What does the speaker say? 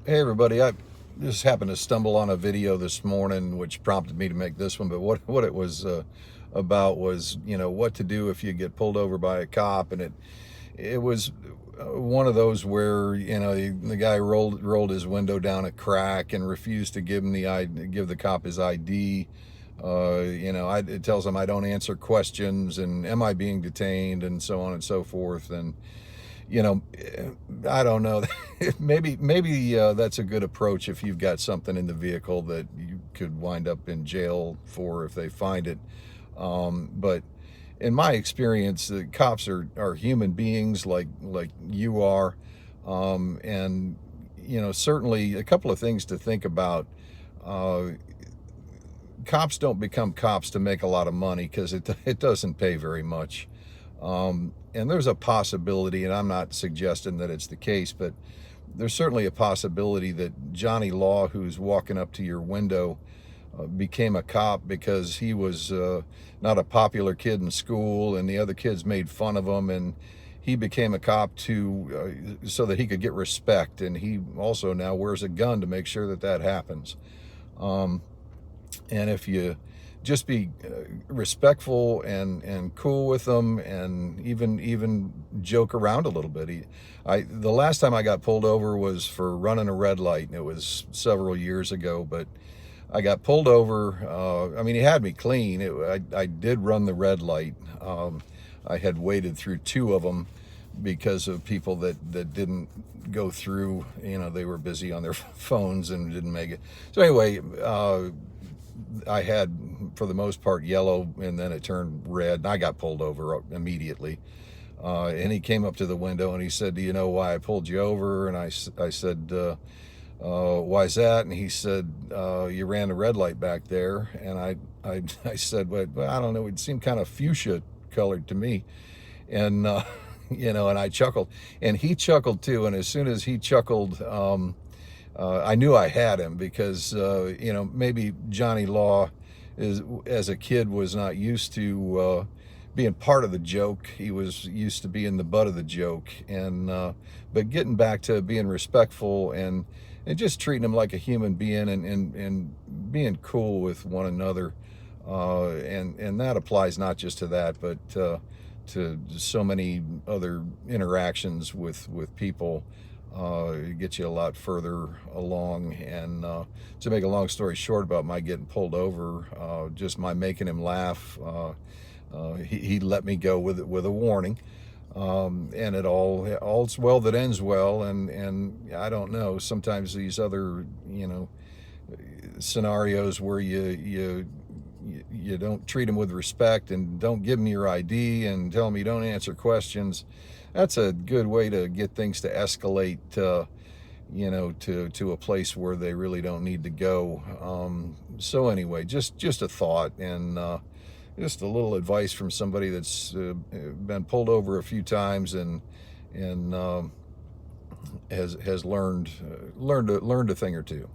Hey everybody, I just happened to stumble on a video this morning which prompted me to make this one, but what it was about was, what to do if you get pulled over by a cop. And it was one of those where, the guy rolled his window down a crack and refused to give the cop his ID. It tells him I don't answer questions, and am I being detained, and so on and so forth. And you know, I don't know. Maybe that's a good approach if you've got something in the vehicle that you could wind up in jail for if they find it. But in my experience, the cops are human beings like you are, and certainly a couple of things to think about. Uh, Cops don't become cops to make a lot of money because it doesn't pay very much. And there's a possibility, and I'm not suggesting that it's the case, but there's certainly a possibility that Johnny Law, who's walking up to your window, became a cop because he was not a popular kid in school, and the other kids made fun of him, and he became a cop so that he could get respect. And he also now wears a gun to make sure that happens. Um, and if you just be respectful and cool with them, and even joke around a little bit. The last time I got pulled over was for running a red light, and it was several years ago. But I got pulled over. I mean, he had me clean. I did run the red light. I had waited through two of them because of people that didn't go through. They were busy on their phones and didn't make it. So anyway, I had, for the most part, yellow, and then it turned red, and I got pulled over immediately. And he came up to the window and he said, "Do you know why I pulled you over?" And I said, "Why is that?" And he said, "You ran the red light back there." And I said, "Well, I don't know. It seemed kind of fuchsia colored to me." And and I chuckled, and he chuckled too. And as soon as he chuckled, I knew I had him because maybe Johnny Law as a kid was not used to being part of the joke. He was used to being the butt of the joke, and but getting back to being respectful and just treating him like a human being, and being cool with one another, and that applies not just to that, but to so many other interactions with people. It gets you a lot further along. And to make a long story short about my getting pulled over, just my making him laugh, he let me go with a warning. And all's well that ends well. And I don't know, sometimes these other scenarios where you don't treat them with respect and don't give them your ID and tell them you don't answer questions. That's a good way to get things to escalate, to a place where they really don't need to go. So anyway, just a thought, and just a little advice from somebody that's been pulled over a few times, and has learned a thing or two.